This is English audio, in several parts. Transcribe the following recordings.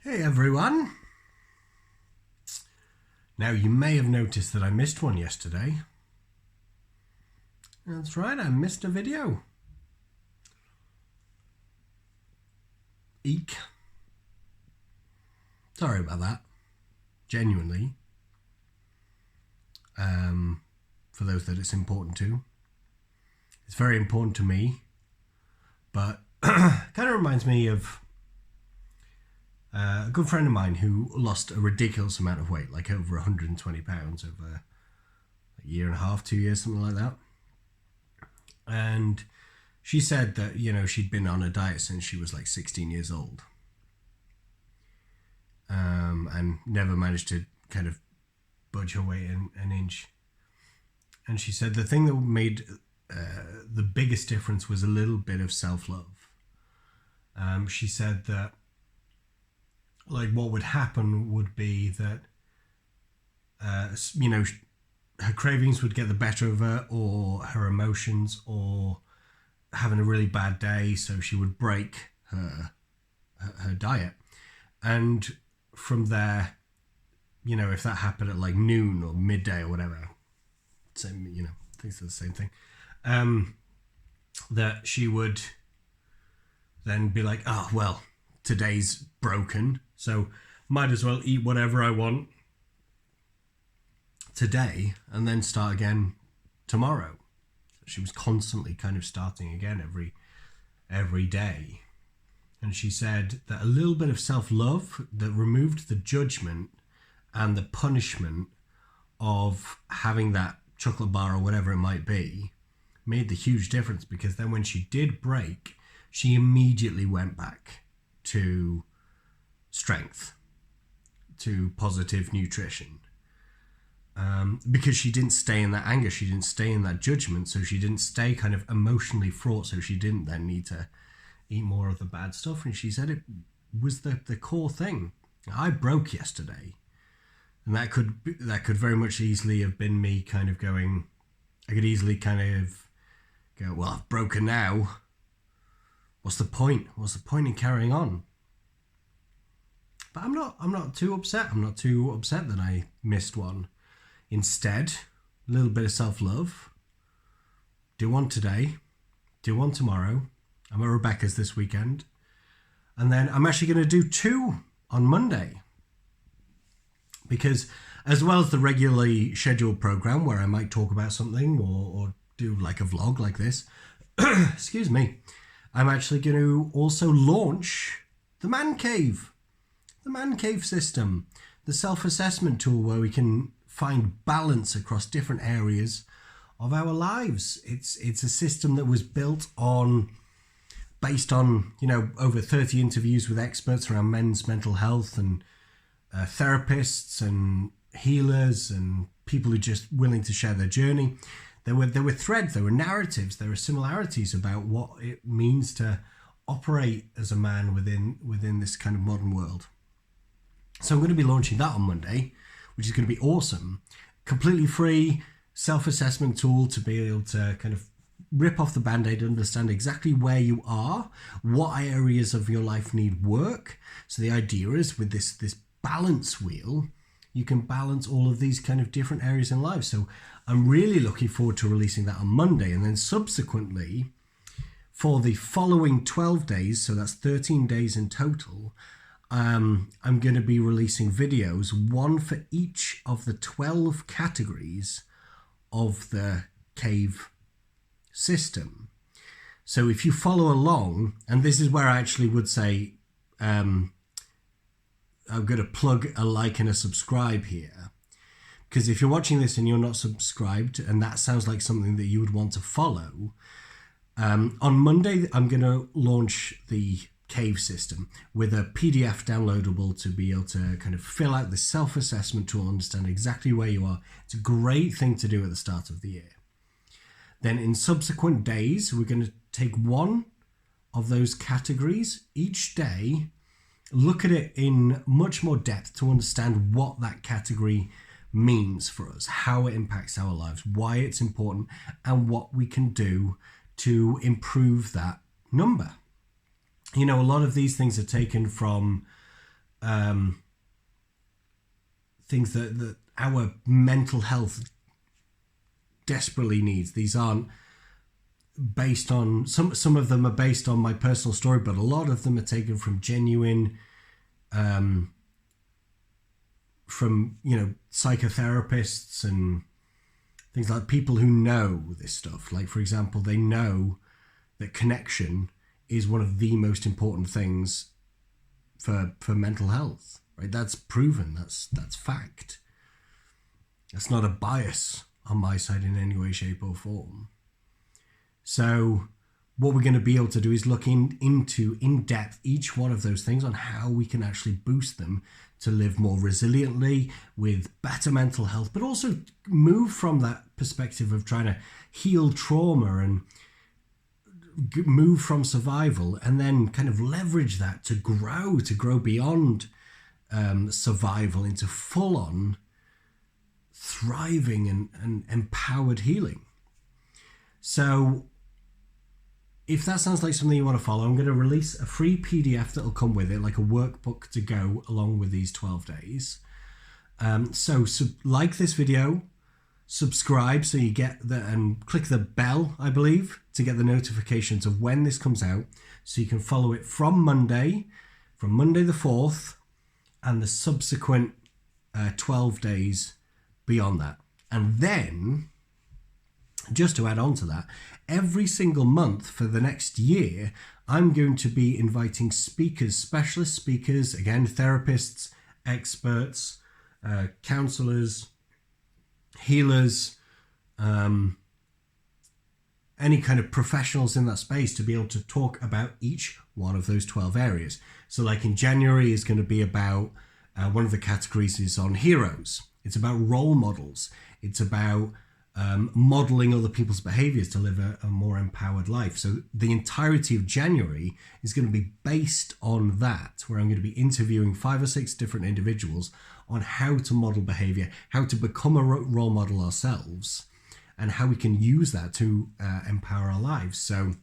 Hey everyone! Now you may have noticed that I missed one yesterday. That's right, I missed a video. Eek. Sorry about that. Genuinely. For those that it's important to. It's very important to me. But kind of reminds me of a good friend of mine who lost a ridiculous amount of weight, like over 120 pounds over a year and a half, 2 years, something like that. And she said that, she'd been on a diet since she was like 16 years old. And never managed to kind of budge her weight an inch. And she said the thing that made the biggest difference was a little bit of self-love. She said that what would happen would be that, her cravings would get the better of her, or her emotions, or having a really bad day, so she would break her diet. And from there, if that happened at like noon or midday or whatever, same, things are the same thing, that she would then be like, oh, well, today's broken, so might as well eat whatever I want today and then start again tomorrow. She was constantly kind of starting again every day. And she said that a little bit of self-love that removed the judgment and the punishment of having that chocolate bar or whatever it might be made the huge difference, because then when she did break, she immediately went back to strength, to positive nutrition, because she didn't stay in that anger, she didn't stay in that judgment, so she didn't stay kind of emotionally fraught, so she didn't then need to eat more of the bad stuff. And she said it was the core thing. I broke yesterday, and that could very much easily have been me kind of going, I could easily kind of go, well, I've broken now, what's the point in carrying on? But I'm not too upset. I'm not too upset that I missed one. Instead, a little bit of self-love. Do one today. Do one tomorrow. I'm at Rebecca's this weekend. And then I'm actually going to do 2 on Monday. Because as well as the regularly scheduled program where I might talk about something or do like a vlog like this, excuse me, I'm actually going to also launch the Man Cave. The Man Cave system, the self-assessment tool where we can find balance across different areas of our lives. It's a system that was based on over 30 interviews with experts around men's mental health, and therapists and healers and people who are just willing to share their journey. There were threads, there were narratives, there were similarities about what it means to operate as a man within this kind of modern world. So I'm going to be launching that on Monday, which is going to be awesome. Completely free self-assessment tool to be able to kind of rip off the band-aid, understand exactly where you are, what areas of your life need work. So the idea is with this balance wheel, you can balance all of these kind of different areas in life. So I'm really looking forward to releasing that on Monday, and then subsequently for the following 12 days, so that's 13 days in total, I'm going to be releasing videos, one for each of the 12 categories of the cave system. So if you follow along, and this is where I actually would say, I'm going to plug a like and a subscribe here, because if you're watching this and you're not subscribed, and that sounds like something that you would want to follow, on Monday I'm going to launch the cave system with a PDF downloadable to be able to kind of fill out the self-assessment tool, understand exactly where you are. It's a great thing to do at the start of the year. Then in subsequent days, we're going to take one of those categories each day, look at it in much more depth to understand what that category means for us, how it impacts our lives, why it's important, and what we can do to improve that number. A lot of these things are taken from things that our mental health desperately needs. These aren't based on, some of them are based on my personal story, but a lot of them are taken from genuine, from, you know, psychotherapists and things, like people who know this stuff. Like, for example, they know that connection is one of the most important things for mental health, right? That's proven. That's fact. That's not a bias on my side in any way, shape or form. So what we're going to be able to do is look into in depth each one of those things on how we can actually boost them to live more resiliently with better mental health, but also move from that perspective of trying to heal trauma and move from survival, and then kind of leverage that to grow beyond survival into full-on thriving and empowered healing. So if that sounds like something you want to follow, I'm going to release a free PDF that'll come with it, like a workbook to go along with these 12 days. So like this video, subscribe so you get and click the bell, I believe, to get the notifications of when this comes out, so you can follow it from Monday the 4th, and the subsequent 12 days beyond that. And then, just to add on to that, every single month for the next year, I'm going to be inviting speakers, specialist speakers, again, therapists, experts, counselors, healers, any kind of professionals in that space, to be able to talk about each one of those 12 areas. So like in January is going to be about, one of the categories is on heroes. It's about role models. It's about modeling other people's behaviors to live a more empowered life. So the entirety of January is going to be based on that, where I'm going to be interviewing 5 or 6 different individuals on how to model behavior, how to become a role model ourselves, and how we can use that to empower our lives. So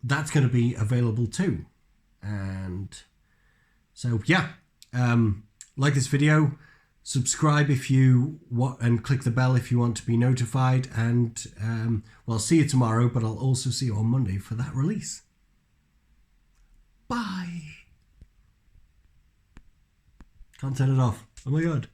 that's going to be available too. And so, yeah, like this video, subscribe if you want, and click the bell if you want to be notified. And well, I'll see you tomorrow, but I'll also see you on Monday for that release. Bye. Can't turn it off. Oh my God.